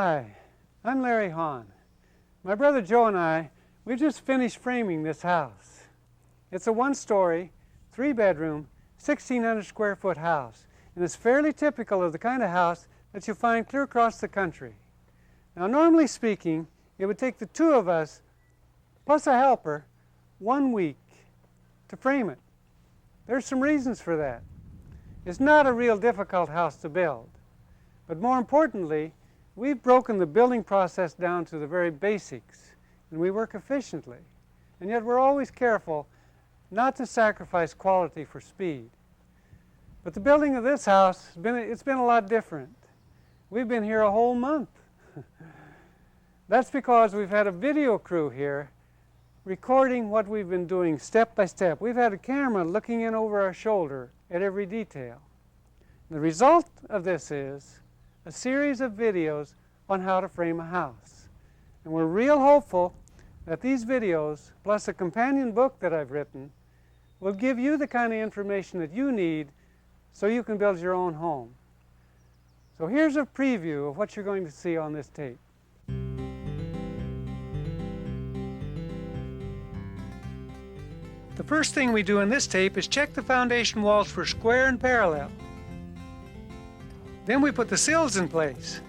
Hi, I'm Larry Hahn. My brother Joe and we've just finished framing this house. It's a one-story, 3-bedroom, 1,600 square foot house, and it's fairly typical of the kind of house that you'll find clear across the country. Now, normally speaking, it would take the two of us, plus a helper, 1 week to frame it. There's some reasons for that. It's not a real difficult house to build, but more importantly, we've broken the building process down to the very basics, and we work efficiently. And yet we're always careful not to sacrifice quality for speed. But the building of this house, it's been a lot different. We've been here a whole month. That's because we've had a video crew here recording what we've been doing step by step. We've had a camera looking in over our shoulder at every detail. The result of this is a series of videos on how to frame a house. And we're real hopeful that these videos, plus a companion book that I've written, will give you the kind of information that you need so you can build your own home. So here's a preview of what you're going to see on this tape. The first thing we do in this tape is check the foundation walls for square and parallel. Then we put the sills in place.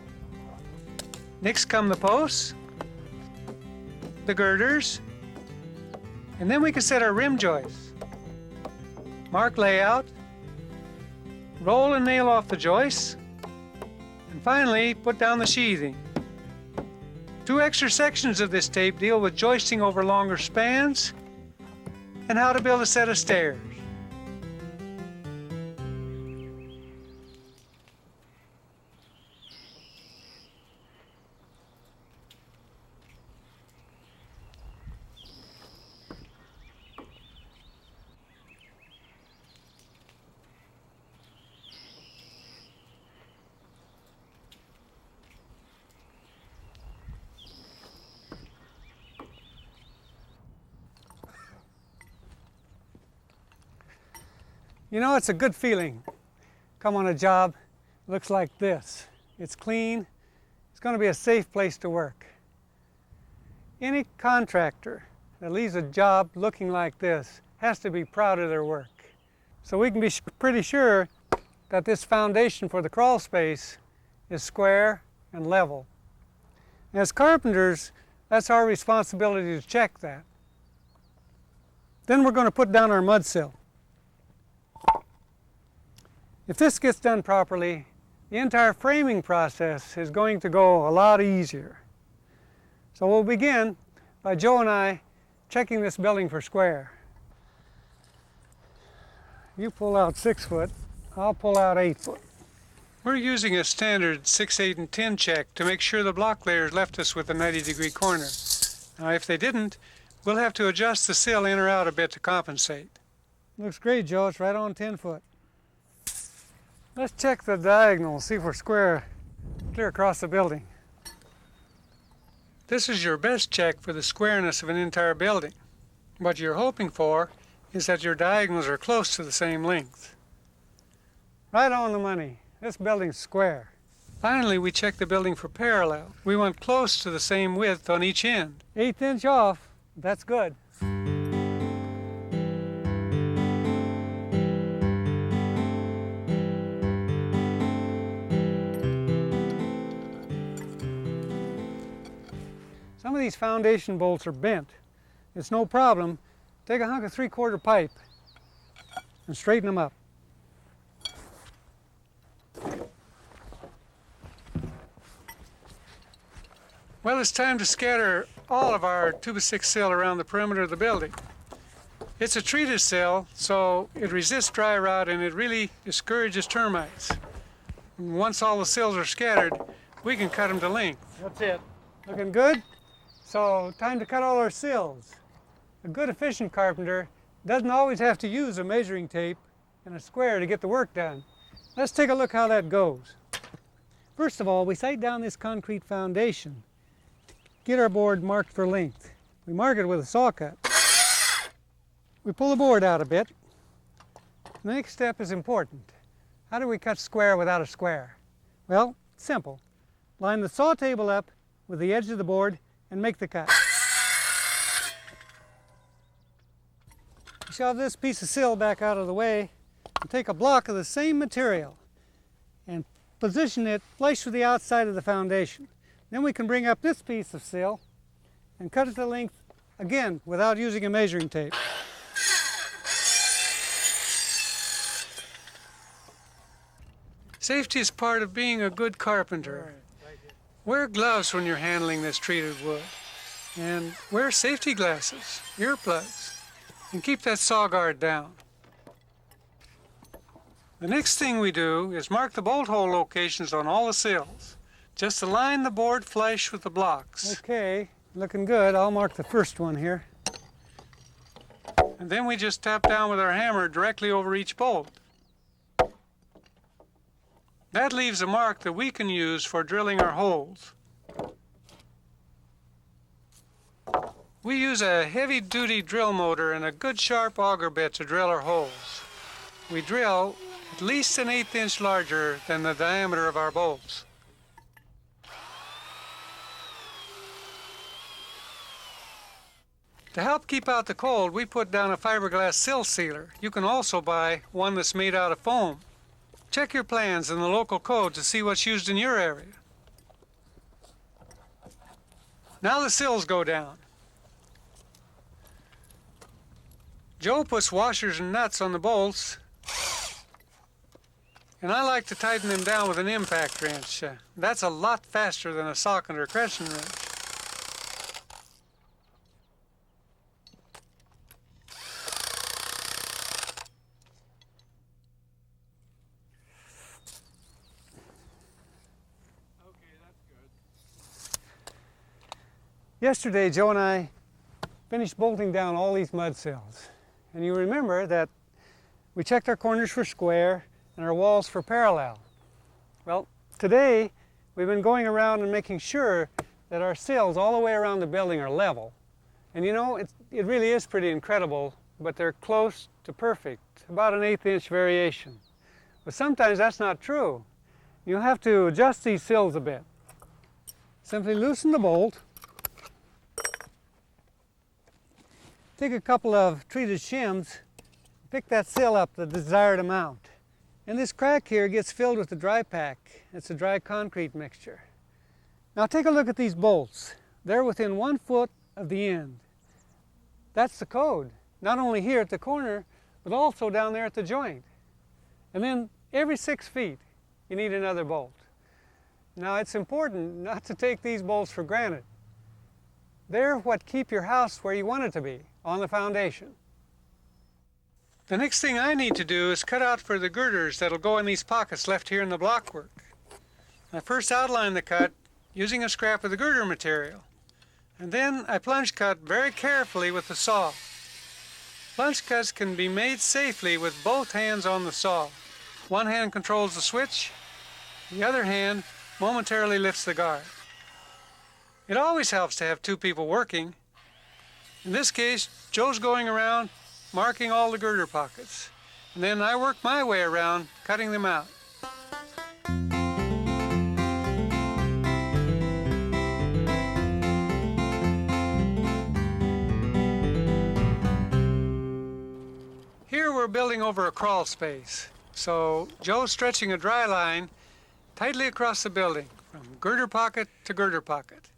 Next come the posts, the girders, and then we can set our rim joists. Mark layout, roll and nail off the joists, and finally put down the sheathing. 2 extra sections of this tape deal with joisting over longer spans and how to build a set of stairs. You know, it's a good feeling. Come on a job, looks like this. It's clean, it's going to be a safe place to work. Any contractor that leaves a job looking like this has to be proud of their work. So we can be pretty sure that this foundation for the crawl space is square and level. As carpenters, that's our responsibility to check that. Then we're going to put down our mud sill. If this gets done properly, the entire framing process is going to go a lot easier. So we'll begin by Joe and checking this building for square. You pull out 6 foot, I'll pull out 8 foot. We're using a standard 6, 8, and 10 check to make sure the block layers left us with a 90-degree corner. Now if they didn't, we'll have to adjust the sill in or out a bit to compensate. Looks great, Joe. It's right on 10 foot. Let's check the diagonal, see if we're square clear across the building. This is your best check for the squareness of an entire building. What you're hoping for is that your diagonals are close to the same length. Right on the money. This building's square. Finally, we check the building for parallel. We want close to the same width on each end. 1/8 inch off. That's good. Some of these foundation bolts are bent. It's no problem. Take a hunk of 3/4 pipe and straighten them up. Well, it's time to scatter all of our 2x6 sill around the perimeter of the building. It's a treated sill, so it resists dry rot and it really discourages termites. And once all the sills are scattered, we can cut them to length. That's it. Looking good? So, time to cut all our sills. A good, efficient carpenter doesn't always have to use a measuring tape and a square to get the work done. Let's take a look how that goes. First of all, we sight down this concrete foundation. Get our board marked for length. We mark it with a saw cut. We pull the board out a bit. The next step is important. How do we cut square without a square? Well, it's simple. line the saw table up with the edge of the board and make the cut. Shove this piece of sill back out of the way and take a block of the same material and position it flush with the outside of the foundation. Then we can bring up this piece of sill and cut it to length again without using a measuring tape. Safety is part of being a good carpenter. Wear gloves when you're handling this treated wood. And wear safety glasses, earplugs, and keep that saw guard down. The next thing we do is mark the bolt hole locations on all the sills. Just align the board flush with the blocks. Okay, looking good. I'll mark the first one here. And then we just tap down with our hammer directly over each bolt. That leaves a mark that we can use for drilling our holes. We use a heavy-duty drill motor and a good sharp auger bit to drill our holes. We drill at least an 1/8 inch larger than the diameter of our bolts. To help keep out the cold, we put down a fiberglass sill sealer. You can also buy one that's made out of foam. Check your plans and the local code to see what's used in your area. Now the sills go down. Joe puts washers and nuts on the bolts, and I like to tighten them down with an impact wrench. That's a lot faster than a socket or crescent wrench. Yesterday, Joe and I finished bolting down all these mud sills. And you remember that we checked our corners for square and our walls for parallel. Well, today we've been going around and making sure that our sills all the way around the building are level. And you know, it really is pretty incredible, but they're close to perfect, about an 1/8 inch variation. But sometimes that's not true. You'll have to adjust these sills a bit. Simply loosen the bolt. Take a couple of treated shims, pick that sill up the desired amount. And this crack here gets filled with the dry pack. It's a dry concrete mixture. Now take a look at these bolts. They're within 1 foot of the end. That's the code, not only here at the corner, but also down there at the joint. And then every 6 feet, you need another bolt. Now it's important not to take these bolts for granted. They're what keep your house where you want it to be, on the foundation. The next thing I need to do is cut out for the girders that'll go in these pockets left here in the blockwork. I first outline the cut using a scrap of the girder material, and then I plunge cut very carefully with the saw. Plunge cuts can be made safely with both hands on the saw. One hand controls the switch, the other hand momentarily lifts the guard. It always helps to have 2 people working. In this case, Joe's going around marking all the girder pockets, and then I work my way around cutting them out. Here we're building over a crawl space, so Joe's stretching a dry line tightly across the building from girder pocket to girder pocket.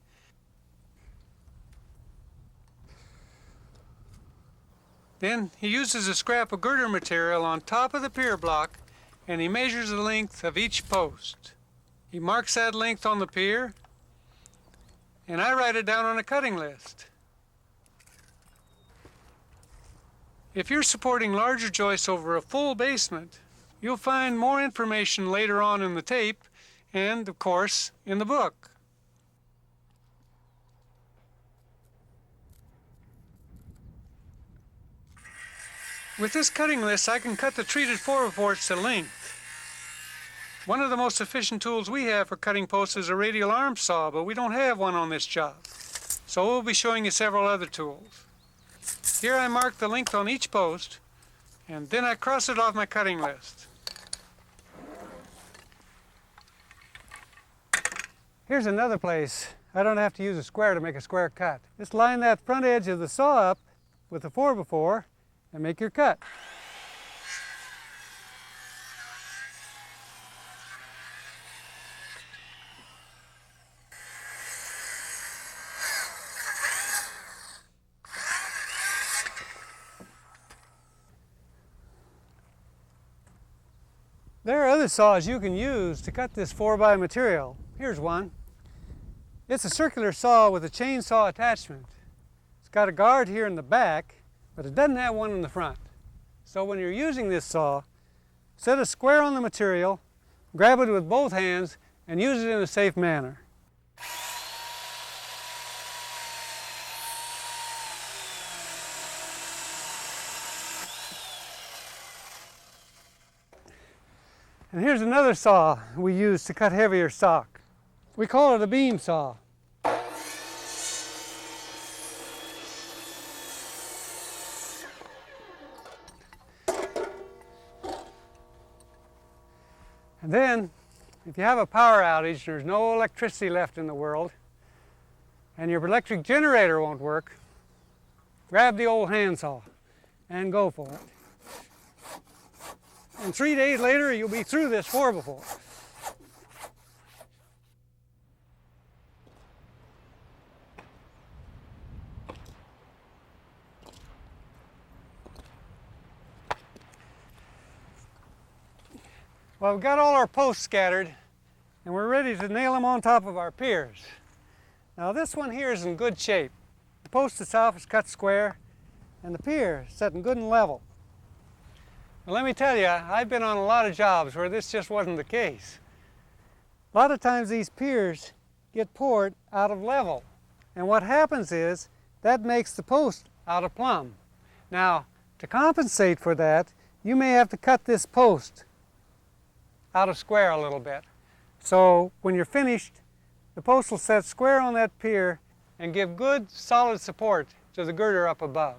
Then he uses a scrap of girder material on top of the pier block, and he measures the length of each post. He marks that length on the pier, and I write it down on a cutting list. If you're supporting larger joists over a full basement, you'll find more information later on in the tape and, of course, in the book. With this cutting list, I can cut the treated 4x4s to length. One of the most efficient tools we have for cutting posts is a radial arm saw, but we don't have one on this job. So we'll be showing you several other tools. Here I mark the length on each post, and then I cross it off my cutting list. Here's another place I don't have to use a square to make a square cut. Just line that front edge of the saw up with a 4x4 and make your cut. There are other saws you can use to cut this 4x material. Here's one. It's a circular saw with a chainsaw attachment. It's got a guard here in the back, but it doesn't have one in the front. So when you're using this saw, set a square on the material, grab it with both hands, and use it in a safe manner. And here's another saw we use to cut heavier stock. We call it a beam saw. And then, if you have a power outage, there's no electricity left in the world, and your electric generator won't work, grab the old handsaw and go for it. And 3 days later, you'll be through this 4x4. Well, we've got all our posts scattered, and we're ready to nail them on top of our piers. Now this one here is in good shape. The post itself is cut square, and the pier is set in good and level. Well, let me tell you, I've been on a lot of jobs where this just wasn't the case. A lot of times these piers get poured out of level, and what happens is that makes the post out of plumb. Now, to compensate for that, you may have to cut this post out of square a little bit. So when you're finished, the post will set square on that pier and give good solid support to the girder up above.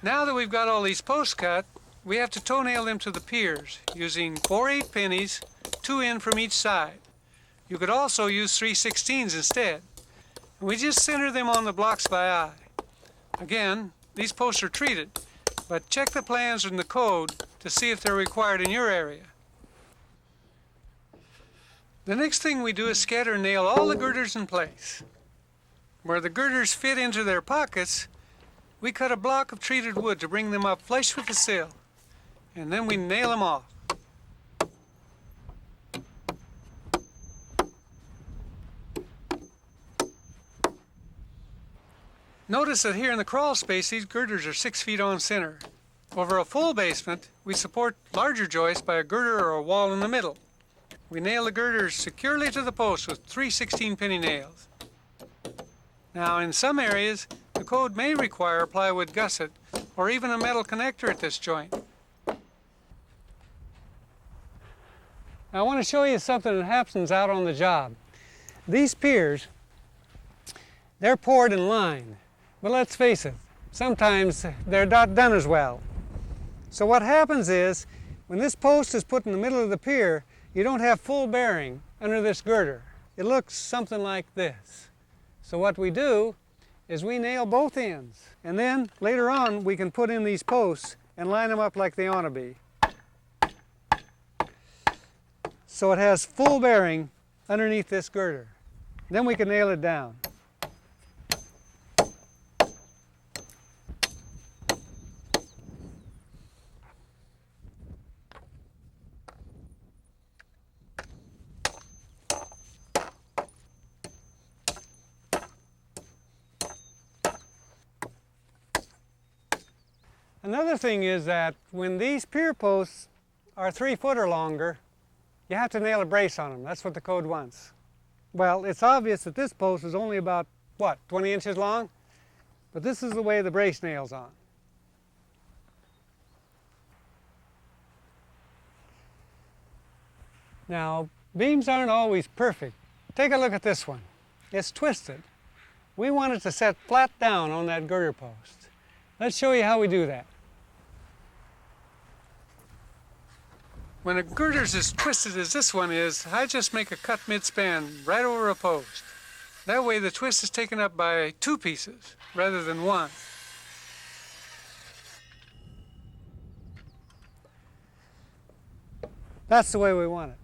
Now that we've got all these posts cut, we have to toe nail them to the piers using 4/8 pennies, 2 in from each side. You could also use 3/16 instead. And we just center them on the blocks by eye. Again, these posts are treated, but check the plans and the code to see if they're required in your area. The next thing we do is scatter and nail all the girders in place. Where the girders fit into their pockets, we cut a block of treated wood to bring them up flush with the sill, and then we nail them off. Notice that here in the crawl space, these girders are 6 feet on center. Over a full basement, we support larger joists by a girder or a wall in the middle. We nail the girders securely to the post with 3 16-penny nails. Now, in some areas, the code may require a plywood gusset or even a metal connector at this joint. Now, I want to show you something that happens out on the job. These piers, they're poured and lined. But let's face it, sometimes they're not done as well. So what happens is, when this post is put in the middle of the pier, you don't have full bearing under this girder. It looks something like this. So what we do is we nail both ends, and then later on we can put in these posts and line them up like they ought to be. So it has full bearing underneath this girder. Then we can nail it down. Another thing is that when these pier posts are 3 foot or longer, you have to nail a brace on them. That's what the code wants. Well, it's obvious that this post is only about, 20 inches long? But this is the way the brace nails on. Now, beams aren't always perfect. Take a look at this one. It's twisted. We want it to set flat down on that girder post. Let's show you how we do that. When a girder's as twisted as this one is, I just make a cut mid-span right over a post. That way the twist is taken up by 2 pieces rather than 1. That's the way we want it.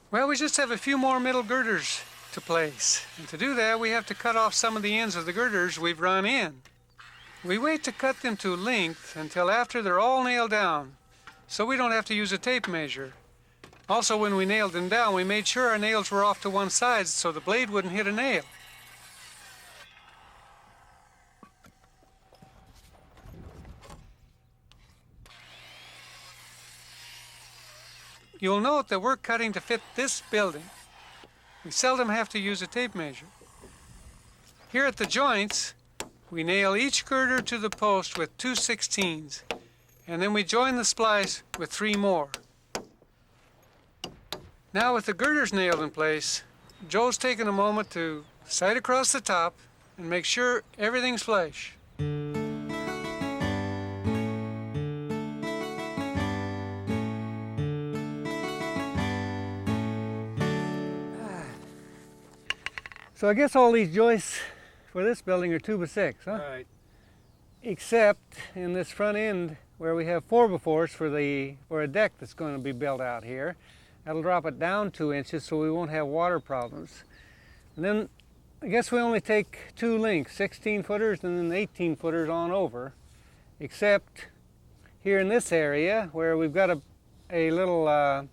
Well, we just have a few more middle girders to place. And to do that, we have to cut off some of the ends of the girders we've run in. We wait to cut them to length until after they're all nailed down, so we don't have to use a tape measure. Also, when we nailed them down, we made sure our nails were off to one side so the blade wouldn't hit a nail. You'll note that we're cutting to fit this building. We seldom have to use a tape measure. Here at the joints, we nail each girder to the post with 2/16, and then we join the splice with 3 more. Now with the girders nailed in place, Joe's taken a moment to sight across the top and make sure everything's flush. So I guess all these joists for this building are 2x6, huh? Right. Except in this front end where we have 4x4s for a deck that's going to be built out here. That'll drop it down 2 inches so we won't have water problems. And then I guess we only take 2 lengths, 16-footers and then 18-footers on over. Except here in this area where we've got a little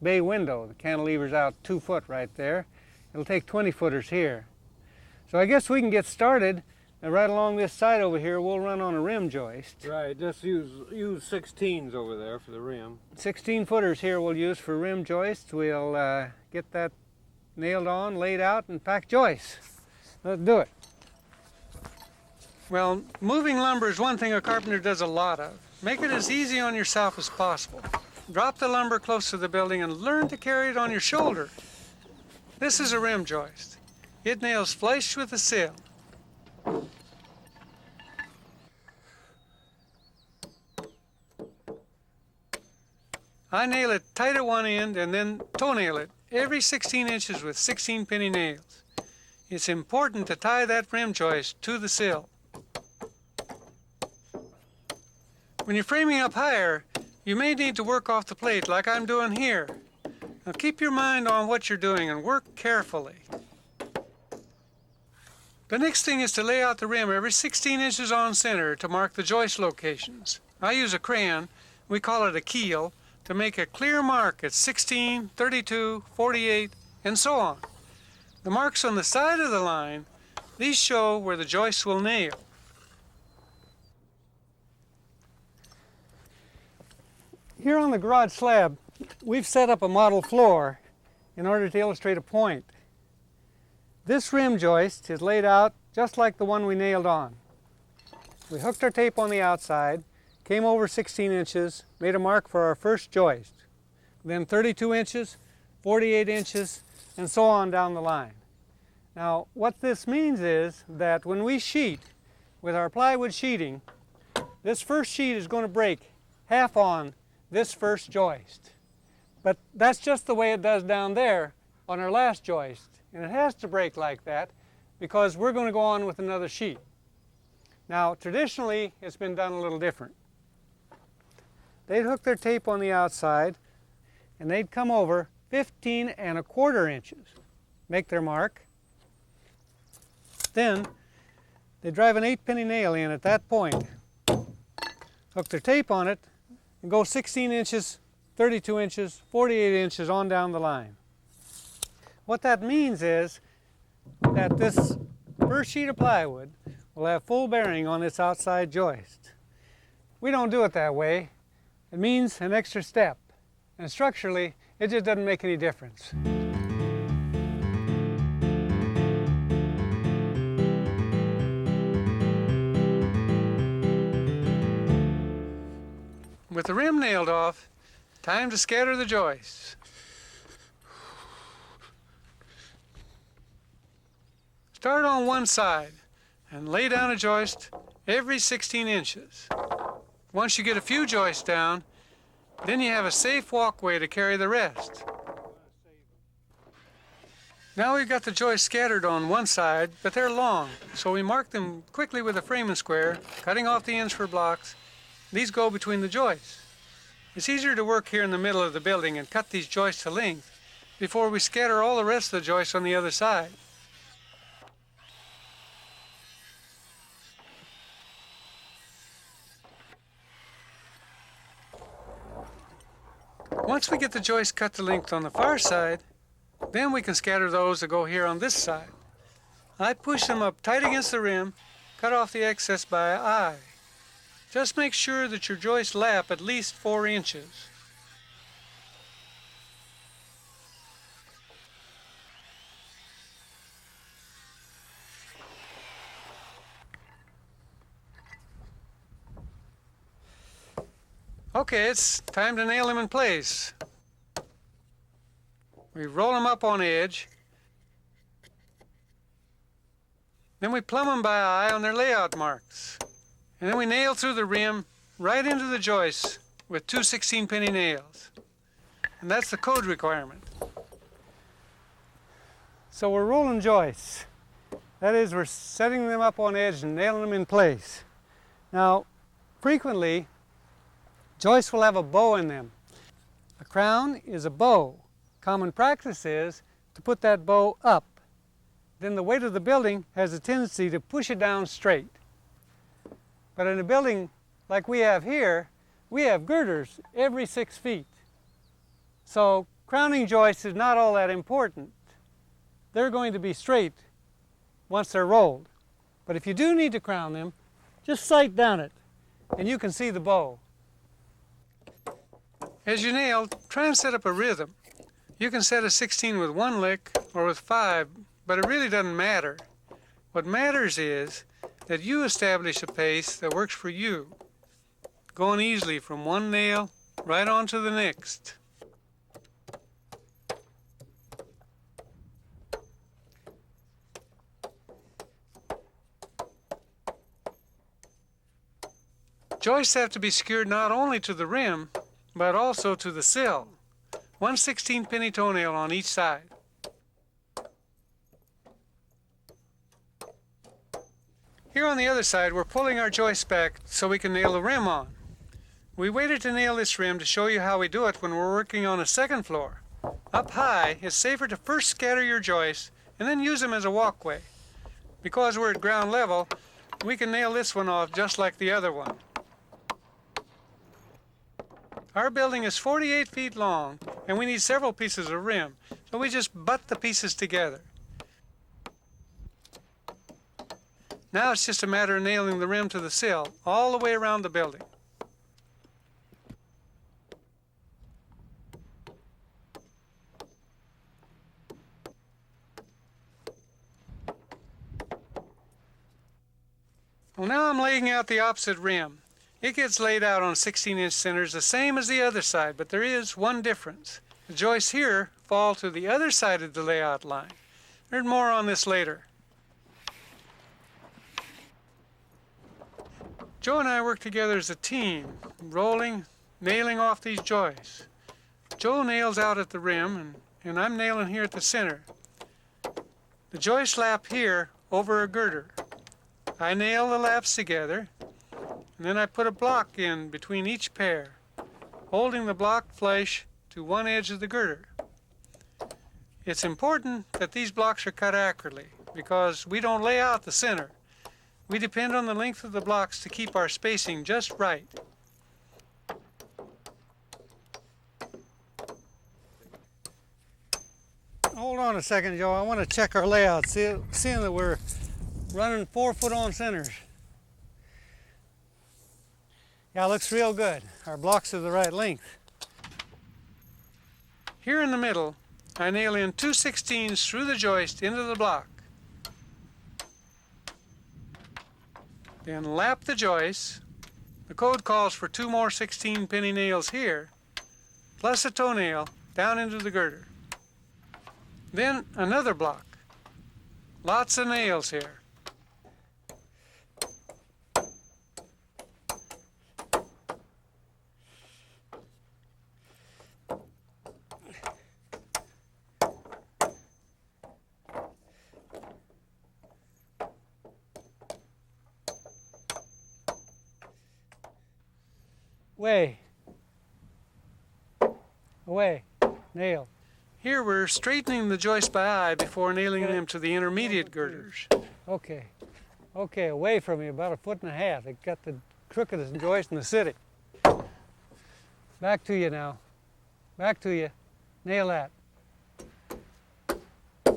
bay window. The cantilever's out 2 foot right there. It'll take 20-footers here. So I guess we can get started. And right along this side over here, we'll run on a rim joist. Right, just use 16s over there for the rim. 16-footers here we'll use for rim joists. We'll get that nailed on, laid out, and pack joists. Let's do it. Well, moving lumber is one thing a carpenter does a lot of. Make it as easy on yourself as possible. Drop the lumber close to the building and learn to carry it on your shoulder. This is a rim joist. It nails flush with the sill. I nail it tight at one end and then toenail it every 16 inches with 16-penny nails. It's important to tie that rim joist to the sill. When you're framing up higher, you may need to work off the plate like I'm doing here. Now keep your mind on what you're doing and work carefully. The next thing is to lay out the rim every 16 inches on center to mark the joist locations. I use a crayon, we call it a keel, to make a clear mark at 16, 32, 48, and so on. The marks on the side of the line, these show where the joists will nail. Here on the garage slab, we've set up a model floor in order to illustrate a point. This rim joist is laid out just like the one we nailed on. We hooked our tape on the outside, came over 16 inches, made a mark for our first joist, then 32 inches, 48 inches, and so on down the line. Now, what this means is that when we sheet with our plywood sheeting, this first sheet is going to break half on this first joist. But that's just the way it does down there on our last joist. And it has to break like that because we're going to go on with another sheet. Now, traditionally, it's been done a little different. They'd hook their tape on the outside and they'd come over 15¼ inches, make their mark. Then they'd drive an 8-penny nail in at that point, hook their tape on it, and go 16 inches, 32 inches, 48 inches on down the line. What that means is that this first sheet of plywood will have full bearing on this outside joist. We don't do it that way. It means an extra step. And structurally, it just doesn't make any difference. With the rim nailed off, time to scatter the joists. Start on one side and lay down a joist every 16 inches. Once you get a few joists down, Then you have a safe walkway to carry the rest. Now we've got the joists scattered on one side, but they're long, so we mark them quickly with a framing square, cutting off the ends for blocks. These go between the joists. It's easier to work here in the middle of the building and cut these joists to length before we scatter all the rest of the joists on the other side. Once we get the joists cut to length on the far side, then we can scatter those that go here on this side. I push them up tight against the rim, cut off the excess by eye. Just make sure that your joists lap at least 4 inches. Okay, it's time to nail them in place. We roll them up on edge. Then we plumb them by eye on their layout marks. And then we nail through the rim right into the joists with 2 16-penny nails. And that's the code requirement. So we're rolling joists. That is, we're setting them up on edge and nailing them in place. Now, frequently, joists will have a bow in them. A crown is a bow. Common practice is to put that bow up. Then the weight of the building has a tendency to push it down straight. But in a building like we have here, we have girders every 6 feet. So crowning joists is not all that important. They're going to be straight once they're rolled. But if you do need to crown them, just sight down it and you can see the bow. As you nail, try and set up a rhythm. You can set a 16 with 1 lick or with 5, but it really doesn't matter. What matters is that you establish a pace that works for you, going easily from one nail right on to the next. Joists have to be secured not only to the rim, but also to the sill. 1 16-penny toenail on each side. Here on the other side, we're pulling our joist back so we can nail the rim on. We waited to nail this rim to show you how we do it when we're working on a second floor. Up high, it's safer to first scatter your joists and then use them as a walkway. Because we're at ground level, we can nail this one off just like the other one. Our building is 48 feet long, and we need several pieces of rim, so we just butt the pieces together. Now it's just a matter of nailing the rim to the sill all the way around the building. Well, now I'm laying out the opposite rim. It gets laid out on 16-inch centers the same as the other side, but there is one difference. The joists here fall to the other side of the layout line. There's more on this later. Joe and I work together as a team, rolling, nailing off these joists. Joe nails out at the rim, and I'm nailing here at the center. The joists lap here over a girder. I nail the laps together, and then I put a block in between each pair, holding the block flush to one edge of the girder. It's important that these blocks are cut accurately because we don't lay out the center. We depend on the length of the blocks to keep our spacing just right. Hold on a second, Joe. I want to check our layout, seeing that we're running 4-foot-on centers. Yeah, it looks real good. Our blocks are the right length. Here in the middle, I nail in 2 16s through the joist into the block. Then lap the joists. The code calls for 2 more 16-penny nails here, plus a toenail down into the girder. Then another block. Lots of nails here. Away. Away. Nail. Here we're straightening the joist by eye before nailing them to the intermediate girders. Okay. Okay, away from me, about 1.5 feet. It got the crookedest joist in the city. Back to you now. Back to you. Nail that. All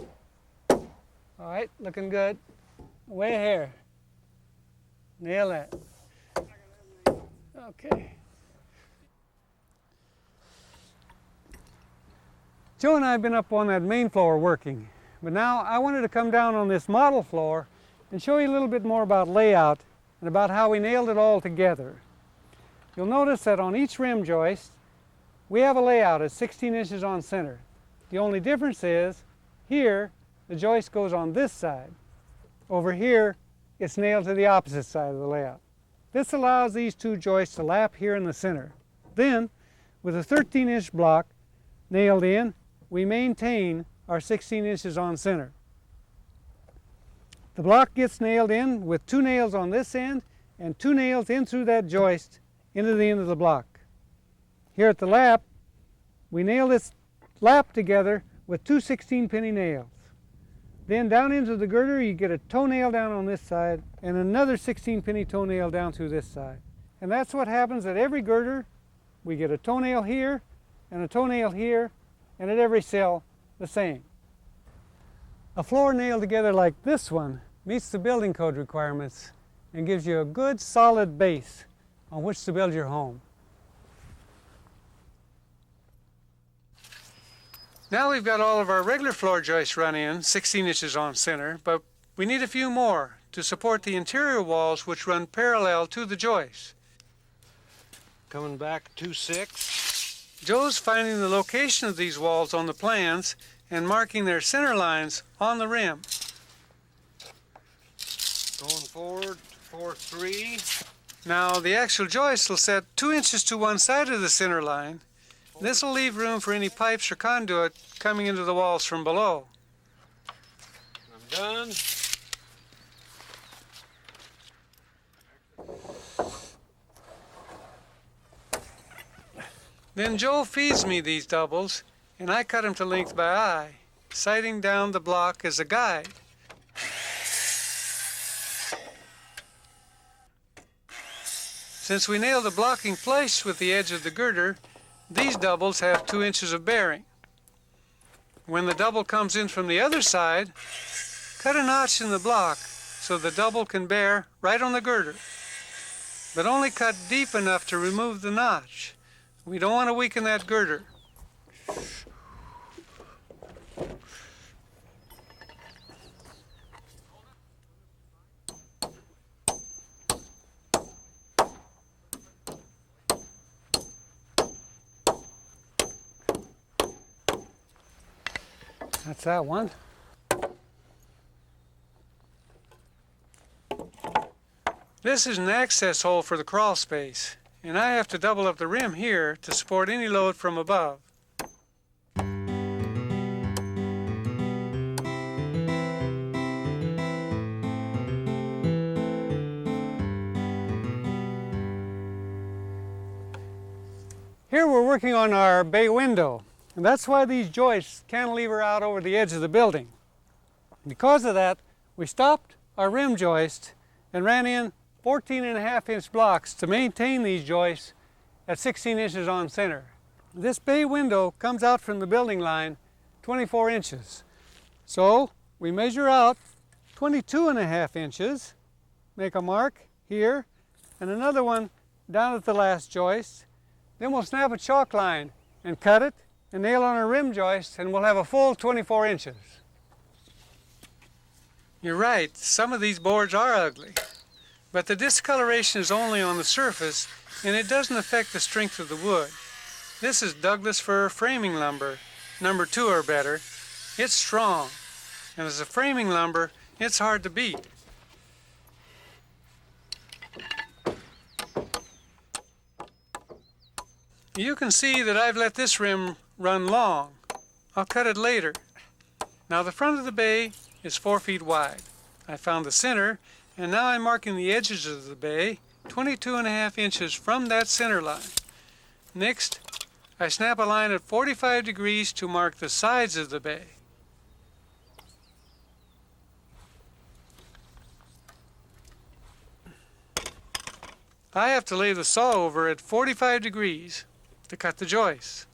right, looking good. Way here. Nail that. Okay. Joe and I have been up on that main floor working, but now I wanted to come down on this model floor and show you a little bit more about layout and about how we nailed it all together. You'll notice that on each rim joist, we have a layout at 16 inches on center. The only difference is, here, the joist goes on this side. Over here, it's nailed to the opposite side of the layout. This allows these two joists to lap here in the center. Then, with a 13-inch block nailed in, we maintain our 16 inches on center. The block gets nailed in with 2 nails on this end and 2 nails in through that joist into the end of the block. Here at the lap, we nail this lap together with 2 16-penny nails. Then down into the girder, you get a toenail down on this side and another 16-penny toenail down through this side. And that's what happens at every girder. We get a toenail here and a toenail here, and at every cell the same. A floor nailed together like this one meets the building code requirements and gives you a good solid base on which to build your home. Now we've got all of our regular floor joists run in, 16 inches on center, but we need a few more to support the interior walls which run parallel to the joists. Coming back 2/6. Joe's finding the location of these walls on the plans and marking their center lines on the rim. Going forward 4/3. Now the actual joist will set 2 inches to one side of the center line. This will leave room for any pipes or conduit coming into the walls from below. I'm done. Then Joe feeds me these doubles, and I cut them to length by eye, sighting down the block as a guide. Since we nailed the blocking flush with the edge of the girder, these doubles have 2 inches of bearing. When the double comes in from the other side, cut a notch in the block so the double can bear right on the girder, but only cut deep enough to remove the notch. We don't want to weaken that girder. That's that one. This is an access hole for the crawl space, and I have to double up the rim here to support any load from above. Here we're working on our bay window, and that's why these joists cantilever out over the edge of the building. Because of that, we stopped our rim joist and ran in 14.5-inch blocks to maintain these joists at 16 inches on center. This bay window comes out from the building line 24 inches. So we measure out 22.5 inches, make a mark here, and another one down at the last joist. Then we'll snap a chalk line and cut it and nail on our rim joist, and we'll have a full 24 inches. You're right, some of these boards are ugly, but the discoloration is only on the surface and it doesn't affect the strength of the wood. This is Douglas fir framing lumber, number 2 or better. It's strong, and as a framing lumber, it's hard to beat. You can see that I've let this rim run long. I'll cut it later. Now the front of the bay is 4 feet wide. I found the center, and now I'm marking the edges of the bay 22.5 inches from that center line. Next, I snap a line at 45 degrees to mark the sides of the bay. I have to lay the saw over at 45 degrees to cut the joists.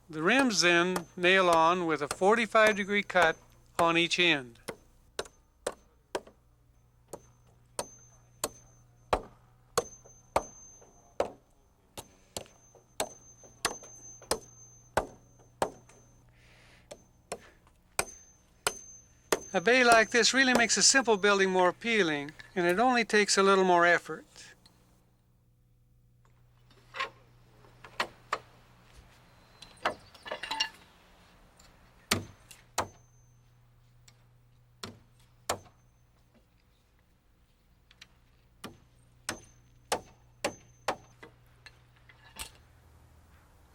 The rims then nail on with a 45-degree cut on each end. A bay like this really makes a simple building more appealing, and it only takes a little more effort.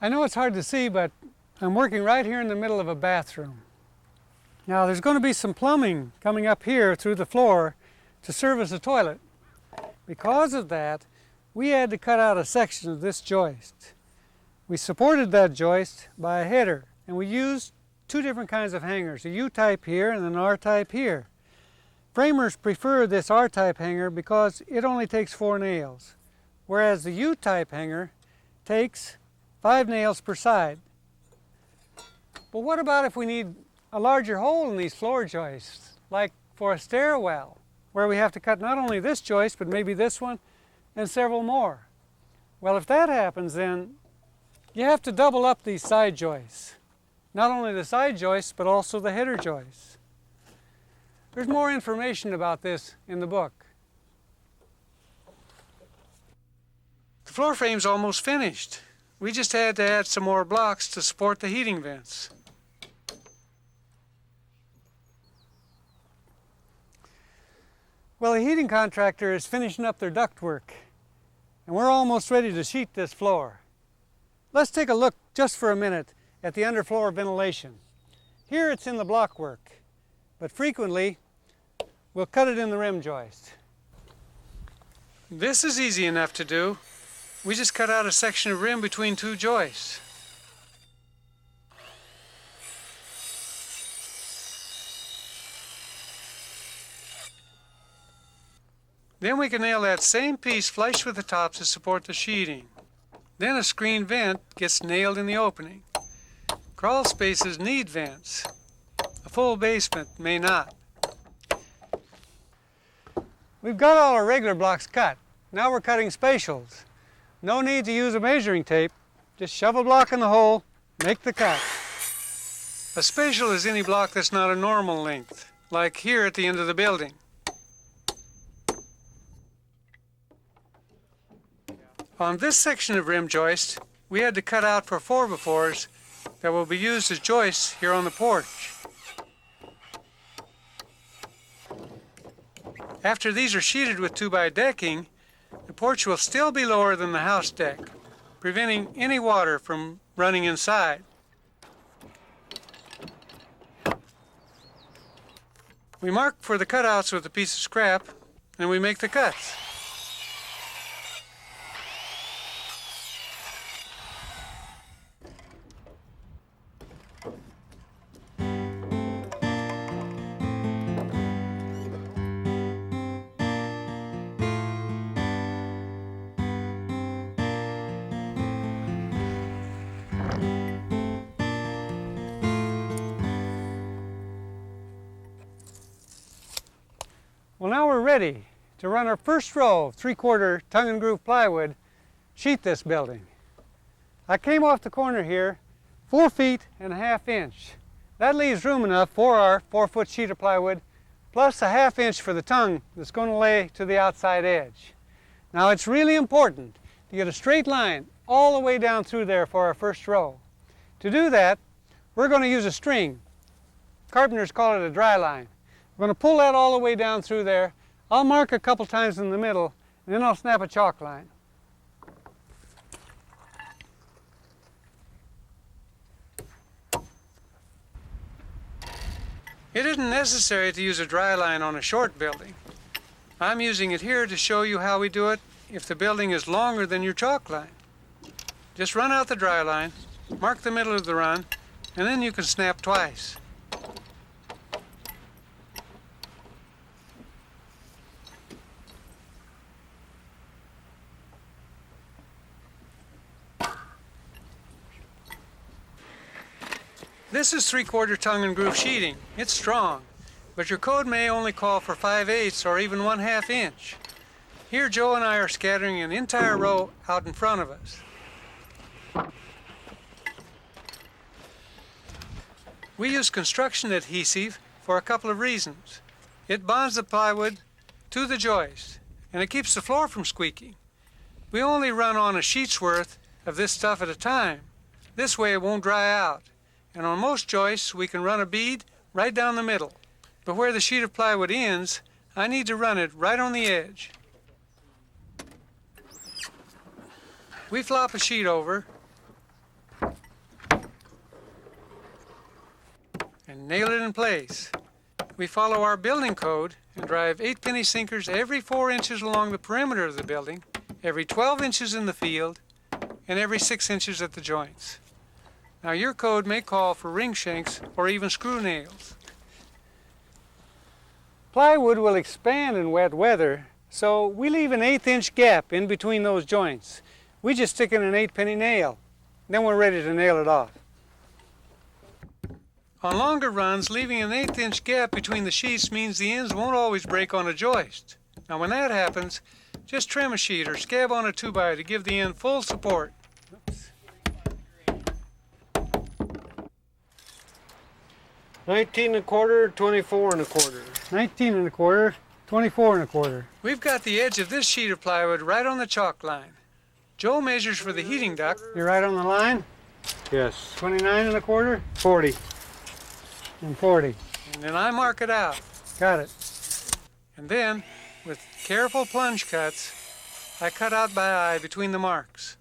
I know it's hard to see, but I'm working right here in the middle of a bathroom. Now there's going to be some plumbing coming up here through the floor to service a toilet. Because of that, we had to cut out a section of this joist. We supported that joist by a header, and we used two different kinds of hangers, a U-type here and an R-type here. Framers prefer this R-type hanger because it only takes 4 nails, whereas the U-type hanger takes 5 nails per side. But what about if we need a larger hole in these floor joists, like for a stairwell, where we have to cut not only this joist, but maybe this one and several more? Well, if that happens, then you have to double up these side joists. Not only the side joists, but also the header joists. There's more information about this in the book. The floor frame's almost finished. We just had to add some more blocks to support the heating vents. Well, the heating contractor is finishing up their ductwork, and we're almost ready to sheet this floor. Let's take a look just for a minute at the underfloor ventilation. Here it's in the blockwork, but frequently we'll cut it in the rim joist. This is easy enough to do. We just cut out a section of rim between 2 joists. Then we can nail that same piece flush with the top to support the sheeting. Then a screen vent gets nailed in the opening. Crawl spaces need vents. A full basement may not. We've got all our regular blocks cut. Now we're cutting spatials. No need to use a measuring tape. Just shove a block in the hole, make the cut. A spatial is any block that's not a normal length, like here at the end of the building. On this section of rim joist, we had to cut out for 4x4s that will be used as joists here on the porch. After these are sheeted with 2x decking, the porch will still be lower than the house deck, preventing any water from running inside. We mark for the cutouts with a piece of scrap, and we make the cuts. Well, now we're ready to run our first row of 3/4 tongue and groove plywood, sheet this building. I came off the corner here 4 feet and a half inch. That leaves room enough for our 4-foot sheet of plywood, plus a 1/2 inch for the tongue that's going to lay to the outside edge. Now it's really important to get a straight line all the way down through there for our first row. To do that, we're going to use a string. Carpenters call it a dry line. I'm going to pull that all the way down through there. I'll mark a couple times in the middle, and then I'll snap a chalk line. It isn't necessary to use a dry line on a short building. I'm using it here to show you how we do it if the building is longer than your chalk line. Just run out the dry line, mark the middle of the run, and then you can snap twice. This is 3/4 tongue and groove sheeting. It's strong, but your code may only call for 5/8 or even 1/2 inch. Here Joe and I are scattering an entire row out in front of us. We use construction adhesive for a couple of reasons. It bonds the plywood to the joist, and it keeps the floor from squeaking. We only run on a sheet's worth of this stuff at a time. This way it won't dry out. And on most joists, we can run a bead right down the middle. But where the sheet of plywood ends, I need to run it right on the edge. We flop a sheet over and nail it in place. We follow our building code and drive 8-penny sinkers every 4 inches along the perimeter of the building, every 12 inches in the field, and every 6 inches at the joints. Now your code may call for ring shanks or even screw nails. Plywood will expand in wet weather, so we leave an 1/8 inch gap in between those joints. We just stick in an 8-penny nail, then we're ready to nail it off. On longer runs, leaving an 1/8 inch gap between the sheets means the ends won't always break on a joist. Now when that happens, just trim a sheet or scab on a 2x to give the end full support. Oops. 19 1/4, 24 1/4. 19 1/4, 24 1/4. We've got the edge of this sheet of plywood right on the chalk line. Joe measures for the heating duct. You're right on the line? Yes. 29 1/4? 40. And 40. And then I mark it out. Got it. And then, with careful plunge cuts, I cut out by eye between the marks.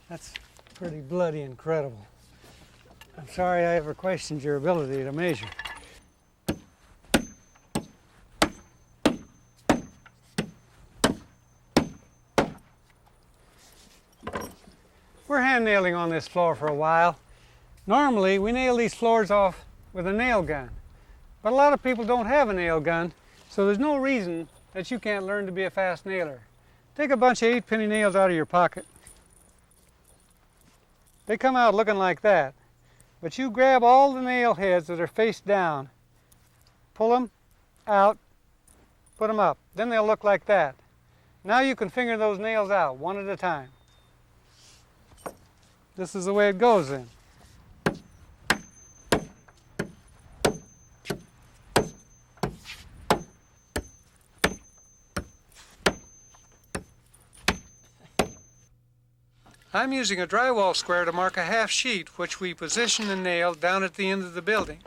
That's pretty bloody incredible. I'm sorry I ever questioned your ability to measure. We're hand nailing on this floor for a while. Normally we nail these floors off with a nail gun, but a lot of people don't have a nail gun, so there's no reason that you can't learn to be a fast nailer. Take a bunch of 8-penny nails out of your pocket. They come out looking like that, but you grab all the nail heads that are face down, pull them out, put them up. Then they'll look like that. Now you can finger those nails out one at a time. This is the way it goes then. I'm using a drywall square to mark a half sheet, which we position and nail down at the end of the building.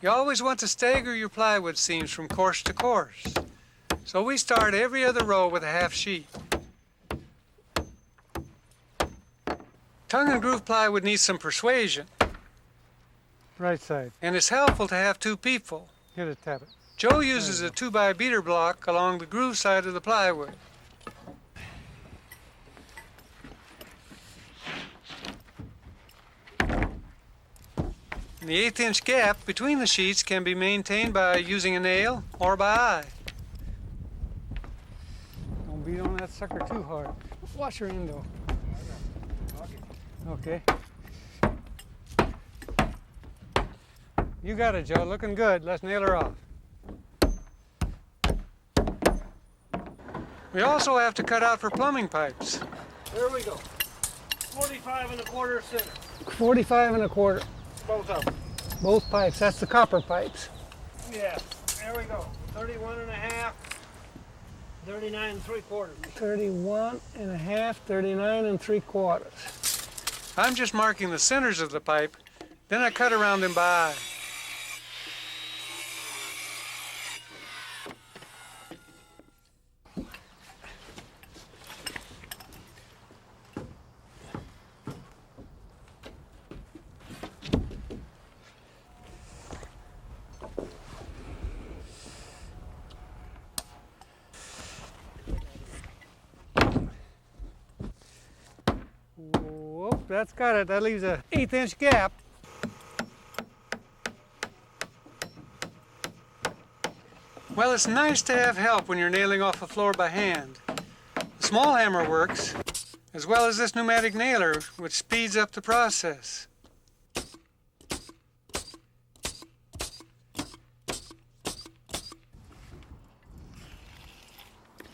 You always want to stagger your plywood seams from course to course. So we start every other row with a half sheet. Tongue and groove plywood needs some persuasion. Right side. And it's helpful to have 2 people. Hit it, tap it. Joe uses a 2x beater block along the groove side of the plywood. The 1/8 inch gap between the sheets can be maintained by using a nail or by eye. Don't beat on that sucker too hard. Wash your window. Okay. You got it, Joe. Looking good. Let's nail her off. We also have to cut out for plumbing pipes. There we go. 45 1/4 center. 45 1/4. Both of them. Both pipes. That's the copper pipes. Yeah, there we go. 31 and a half, 39 and 3/4. 31 and a half, 39 and 3/4. I'm just marking the centers of the pipe, then I cut around them by eye. Whoop, that's got it. That leaves an 1/8 inch gap. Well, it's nice to have help when you're nailing off a floor by hand. The small hammer works, as well as this pneumatic nailer, which speeds up the process.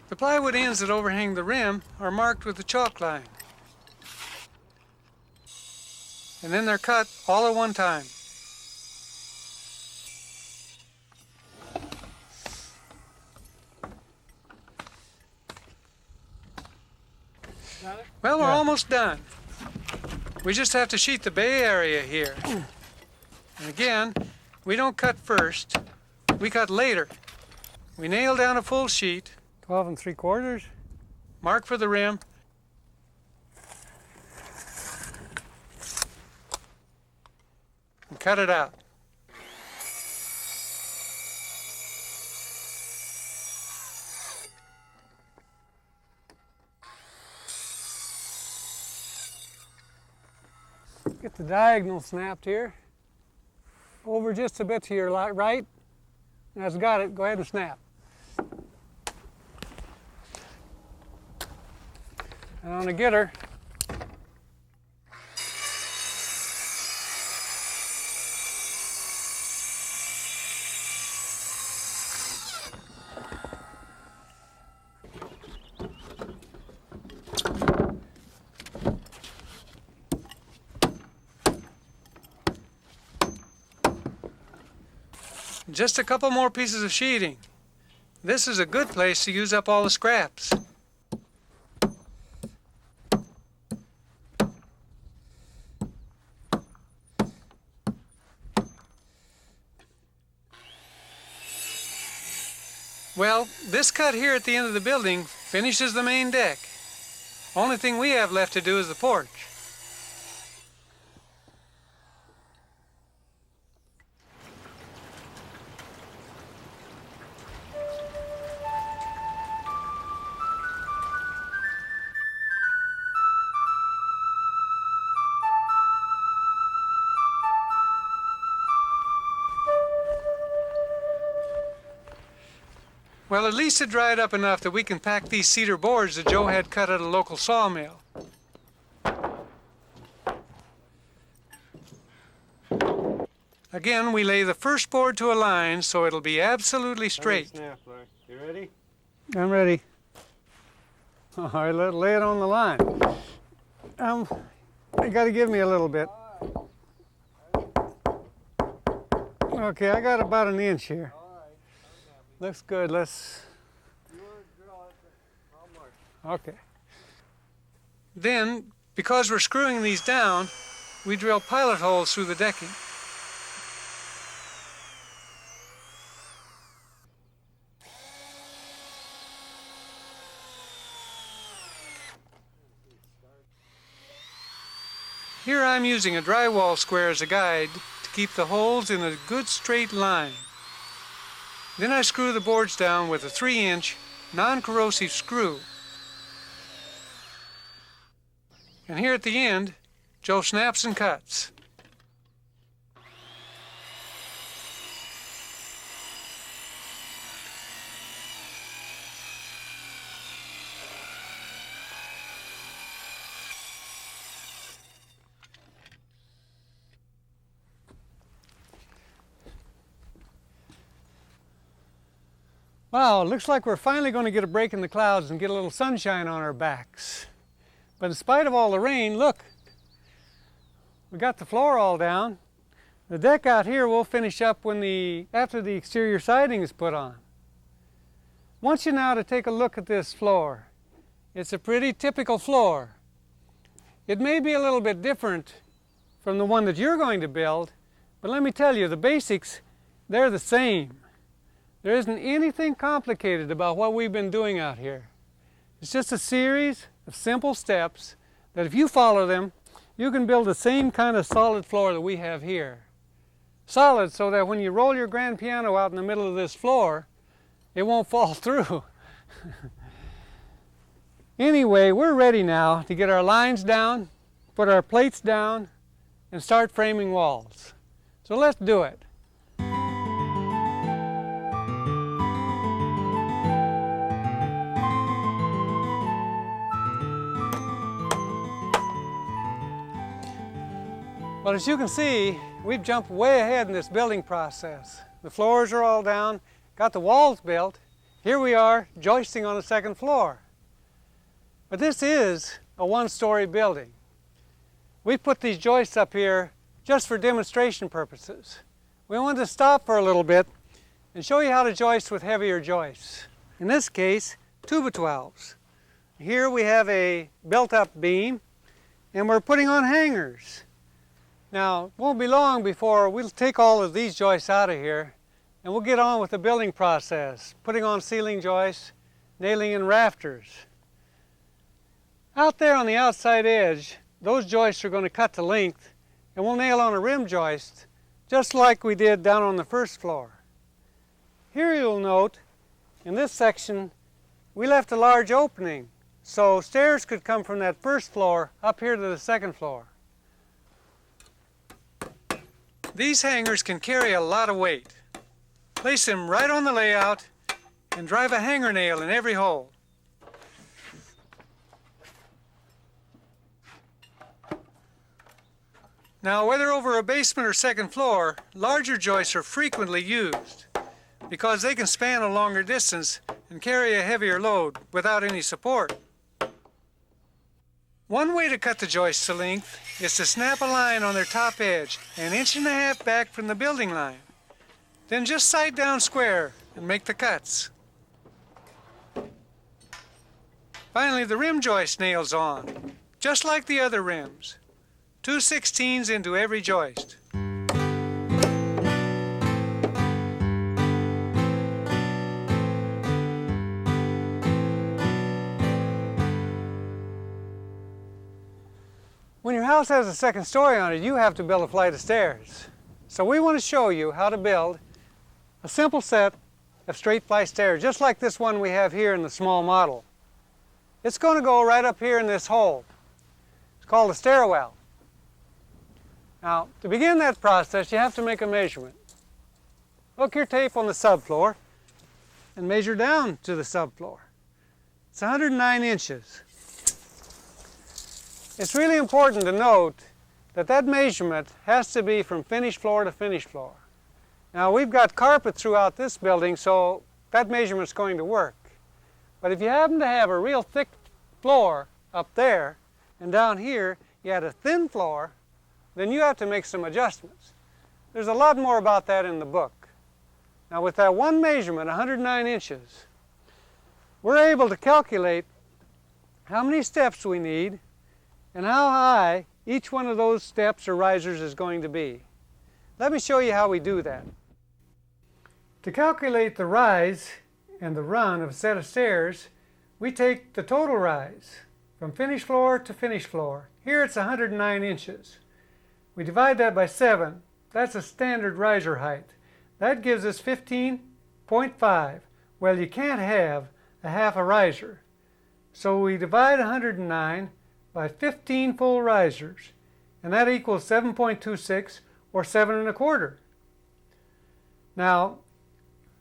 The plywood ends that overhang the rim are marked with the chalk line. And then they're cut all at one time. Well, we're almost done. We just have to sheet the bay area here. And again, we don't cut first, we cut later. We nail down a full sheet, 12 3/4, mark for the rim, and cut it out. Get the diagonal snapped here. Over just a bit to your right. That's got it. Go ahead and snap. And on the getter, just a couple more pieces of sheeting. This is a good place to use up all the scraps. Well, this cut here at the end of the building finishes the main deck. Only thing we have left to do is the porch. Well, at least it dried up enough that we can pack these cedar boards that Joe had cut at a local sawmill. Again, we lay the first board to a line so it'll be absolutely straight. Snap, Larry. You ready? I'm ready. All right, lay it on the line. You got to give me a little bit. Okay, I got about 1 inch here. Looks good. Let's. Okay. Then, because we're screwing these down, we drill pilot holes through the decking. Here I'm using a drywall square as a guide to keep the holes in a good straight line. Then I screw the boards down with a 3-inch non-corrosive screw. And here at the end, Joe snaps and cuts. Wow, it looks like we're finally going to get a break in the clouds and get a little sunshine on our backs. But in spite of all the rain, look, we got the floor all down. The deck out here we'll finish up after the exterior siding is put on. I want you now to take a look at this floor. It's a pretty typical floor. It may be a little bit different from the one that you're going to build, but let me tell you, the basics, they're the same. There isn't anything complicated about what we've been doing out here. It's just a series of simple steps that if you follow them, you can build the same kind of solid floor that we have here. Solid so that when you roll your grand piano out in the middle of this floor, it won't fall through. Anyway, we're ready now to get our lines down, put our plates down, and start framing walls. So let's do it. Well, as you can see, we've jumped way ahead in this building process. The floors are all down, got the walls built. Here we are, joisting on the second floor. But this is a one-story building. We put these joists up here just for demonstration purposes. We wanted to stop for a little bit and show you how to joist with heavier joists. In this case, 2x12s. Here we have a built-up beam, and we're putting on hangers. Now, it won't be long before we'll take all of these joists out of here and we'll get on with the building process, putting on ceiling joists, nailing in rafters. Out there on the outside edge, those joists are going to cut to length and we'll nail on a rim joist just like we did down on the first floor. Here you'll note, in this section, we left a large opening so stairs could come from that first floor up here to the second floor. These hangers can carry a lot of weight. Place them right on the layout and drive a hanger nail in every hole. Now, whether over a basement or second floor, larger joists are frequently used because they can span a longer distance and carry a heavier load without any support. One way to cut the joists to length is to snap a line on their top edge 1.5 inches back from the building line. Then just side down square and make the cuts. Finally, the rim joist nails on, just like the other rims. 2/16 into every joist. When your house has a second story on it, you have to build a flight of stairs. So we want to show you how to build a simple set of straight flight stairs, just like this one we have here in the small model. It's going to go right up here in this hole. It's called a stairwell. Now, to begin that process, you have to make a measurement. Hook your tape on the subfloor and measure down to the subfloor. It's 109 inches. It's really important to note that that measurement has to be from finished floor to finished floor. Now, we've got carpet throughout this building, so that measurement's going to work. But if you happen to have a real thick floor up there, and down here you had a thin floor, then you have to make some adjustments. There's a lot more about that in the book. Now, with that one measurement, 109 inches, we're able to calculate how many steps we need and how high each one of those steps or risers is going to be. Let me show you how we do that. To calculate the rise and the run of a set of stairs, we take the total rise from finished floor to finished floor. Here it's 109 inches. We divide that by 7. That's a standard riser height. That gives us 15.5. Well, you can't have a half a riser. So we divide 109 by 15 full risers, and that equals 7.26 or 7.25. Now,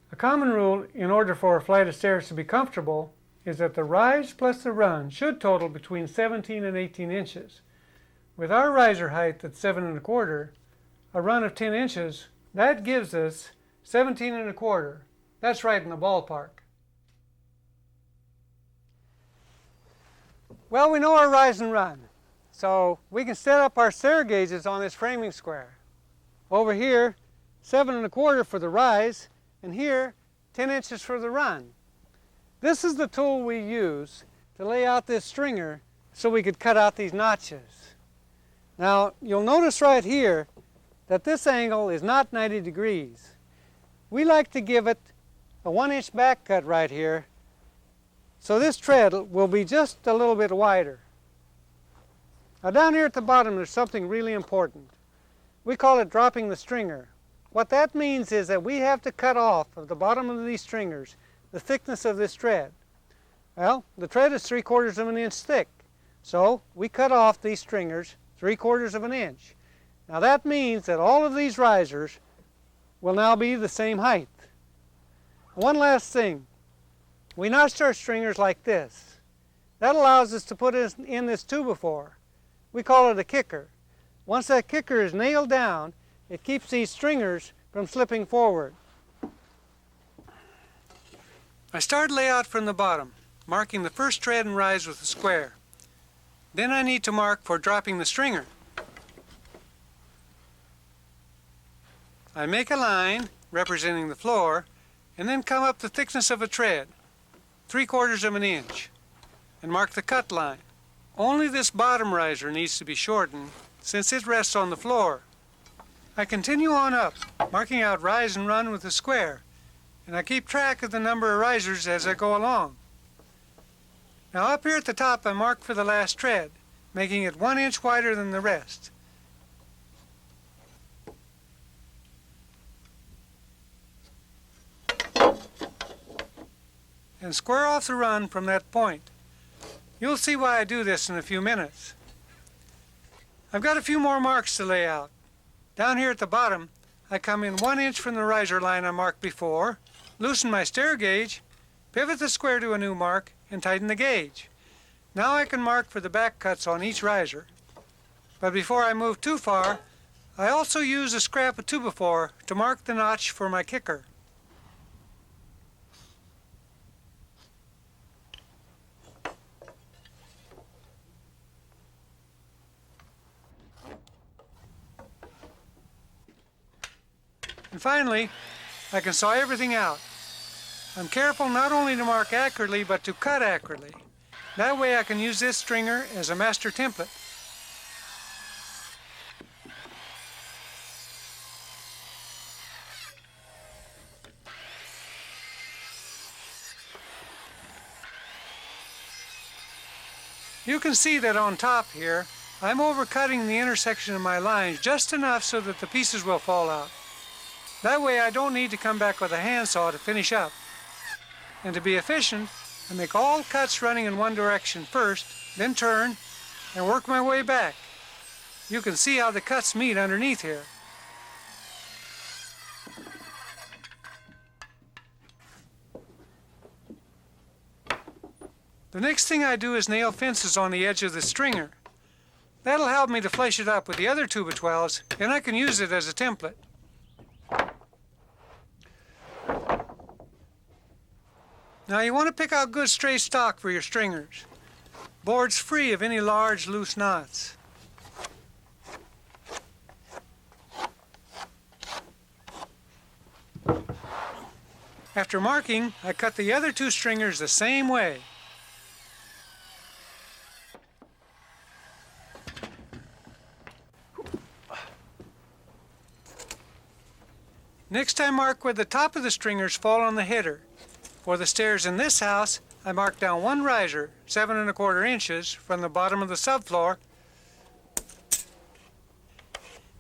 a common rule in order for a flight of stairs to be comfortable is that the rise plus the run should total between 17 and 18 inches. With our riser height at 7.25, a run of 10 inches, that gives us 17.25. That's right in the ballpark. Well, we know our rise and run, so we can set up our stair gauges on this framing square. Over here, 7 1/4 for the rise, and here, 10 inches for the run. This is the tool we use to lay out this stringer so we could cut out these notches. Now, you'll notice right here that this angle is not 90 degrees. We like to give it a 1-inch back cut right here, so this tread will be just a little bit wider. Now down here at the bottom there's something really important. We call it dropping the stringer. What that means is that we have to cut off of the bottom of these stringers the thickness of this tread. Well, the tread is 3/4 of an inch thick, so we cut off these stringers 3/4 of an inch. Now that means that all of these risers will now be the same height. One last thing, we notched our stringers like this. That allows us to put in this 2x4. We call it a kicker. Once that kicker is nailed down, it keeps these stringers from slipping forward. I start layout from the bottom, marking the first tread and rise with a square. Then I need to mark for dropping the stringer. I make a line representing the floor and then come up the thickness of a tread, 3/4 of an inch, and mark the cut line. Only this bottom riser needs to be shortened since it rests on the floor. I continue on up, marking out rise and run with a square, and I keep track of the number of risers as I go along. Now up here at the top I mark for the last tread, making it 1 inch wider than the rest. And square off the run from that point. You'll see why I do this in a few minutes. I've got a few more marks to lay out. Down here at the bottom, I come in 1 inch from the riser line I marked before, loosen my stair gauge, pivot the square to a new mark, and tighten the gauge. Now I can mark for the back cuts on each riser. But before I move too far, I also use a scrap of 2x4 to mark the notch for my kicker. And finally, I can saw everything out. I'm careful not only to mark accurately, but to cut accurately. That way I can use this stringer as a master template. You can see that on top here, I'm overcutting the intersection of my lines just enough so that the pieces will fall out. That way I don't need to come back with a handsaw to finish up. And to be efficient, I make all cuts running in one direction first, then turn, and work my way back. You can see how the cuts meet underneath here. The next thing I do is nail fences on the edge of the stringer. That'll help me to flesh it up with the other 2x12s, and I can use it as a template. Now you want to pick out good straight stock for your stringers. Boards free of any large loose knots. After marking, I cut the other 2 stringers the same way. Next I mark where the top of the stringers fall on the header. For the stairs in this house, I mark down 1 riser, 7 1/4 inches from the bottom of the subfloor,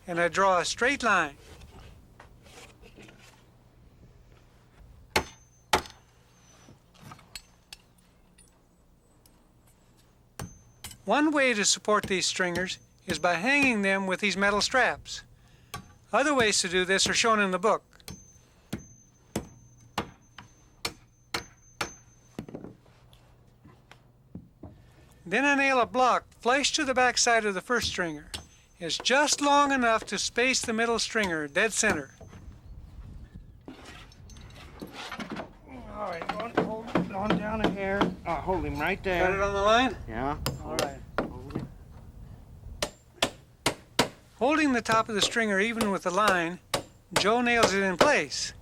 and I draw a straight line. One way to support these stringers is by hanging them with these metal straps. Other ways to do this are shown in the book. Then I nail a block flush to the back side of the first stringer. It's just long enough to space the middle stringer dead center. All right, hold on down here. Hold him right there. Got it on the line? Yeah. All right. Hold him. Holding the top of the stringer even with the line, Joe nails it in place.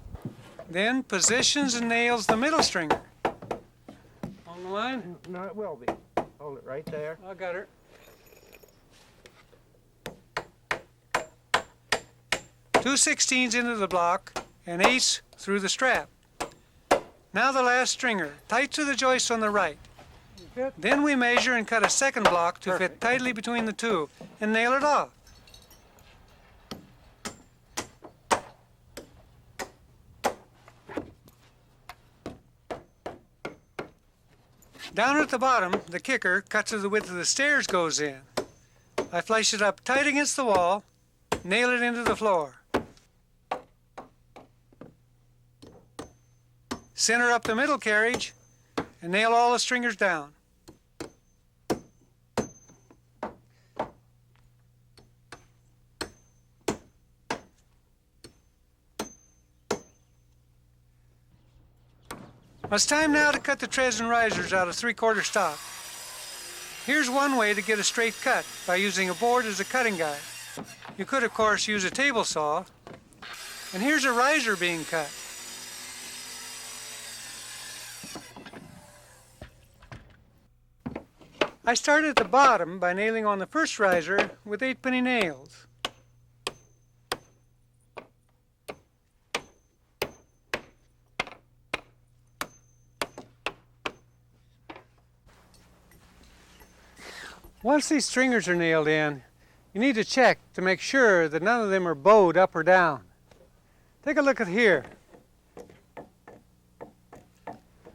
Then positions and nails the middle stringer. On the line? No, it will be. Hold it right there. I got her. 2/16 into the block and 1/8 through the strap. Now the last stringer, tight to the joist on the right. Good. Then we measure and cut a second block to Perfect. fit tightly between the two and nail it off. Down at the bottom, the kicker, cut to the width of the stairs, goes in. I flush it up tight against the wall, nail it into the floor. Center up the middle carriage and nail all the stringers down. It's time now to cut the treads and risers out of 3/4 stock. Here's one way to get a straight cut, by using a board as a cutting guide. You could, of course, use a table saw. And here's a riser being cut. I start at the bottom by nailing on the first riser with 8-penny nails. Once these stringers are nailed in, you need to check to make sure that none of them are bowed up or down. Take a look at here.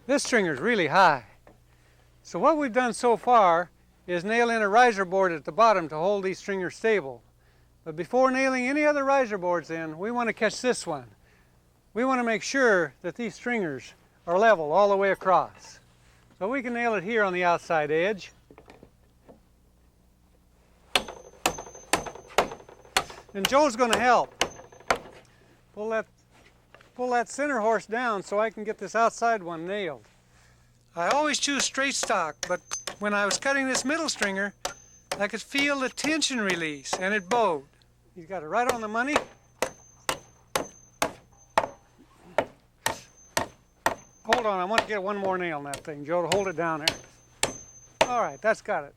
This stringer is really high. So what we've done so far is nail in a riser board at the bottom to hold these stringers stable. But before nailing any other riser boards in, we want to catch this one. We want to make sure that these stringers are level all the way across. So we can nail it here on the outside edge. And Joe's going to help. Pull that center horse down so I can get this outside one nailed. I always choose straight stock, but when I was cutting this middle stringer, I could feel the tension release and it bowed. He's got it right on the money. Hold on, I want to get one more nail in that thing, Joe, to hold it down there. All right, that's got it.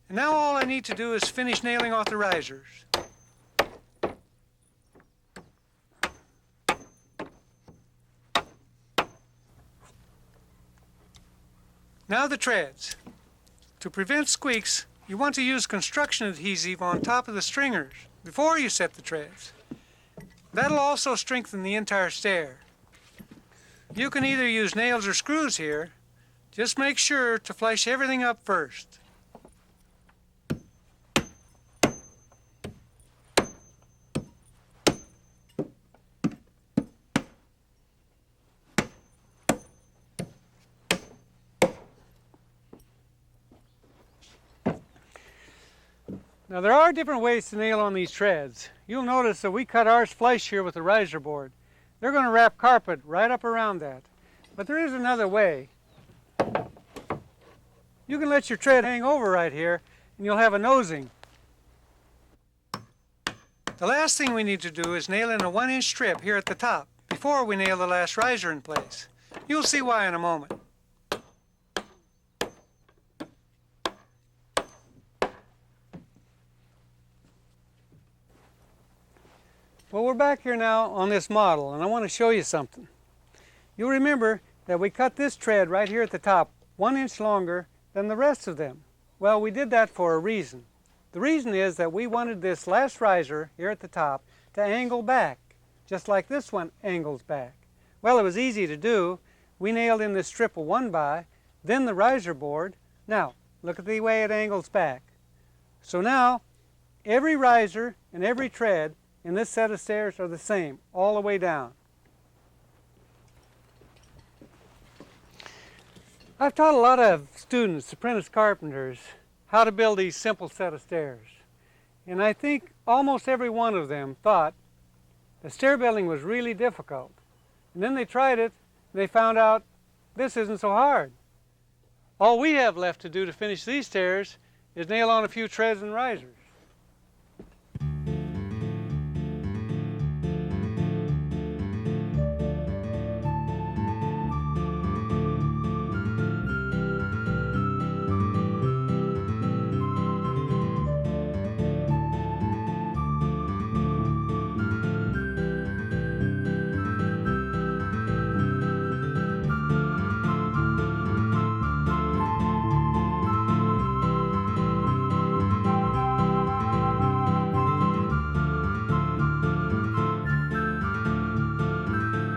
And now all I need to do is finish nailing off the risers. Now the treads. To prevent squeaks, you want to use construction adhesive on top of the stringers before you set the treads. That'll also strengthen the entire stair. You can either use nails or screws here. Just make sure to flush everything up first. Now there are different ways to nail on these treads. You'll notice that we cut ours flush here with a riser board. They're going to wrap carpet right up around that. But there is another way. You can let your tread hang over right here and you'll have a nosing. The last thing we need to do is nail in a 1-inch strip here at the top before we nail the last riser in place. You'll see why in a moment. Well, we're back here now on this model, and I want to show you something. You'll remember that we cut this tread right here at the top 1 inch longer than the rest of them. Well, we did that for a reason. The reason is that we wanted this last riser here at the top to angle back, just like this one angles back. Well, it was easy to do. We nailed in this strip of 1x, then the riser board. Now, look at the way it angles back. So now, every riser and every tread in this set of stairs are the same, all the way down. I've taught a lot of students, apprentice carpenters, how to build these simple set of stairs. And I think almost every one of them thought that stair building was really difficult. And then they tried it, and they found out this isn't so hard. All we have left to do to finish these stairs is nail on a few treads and risers.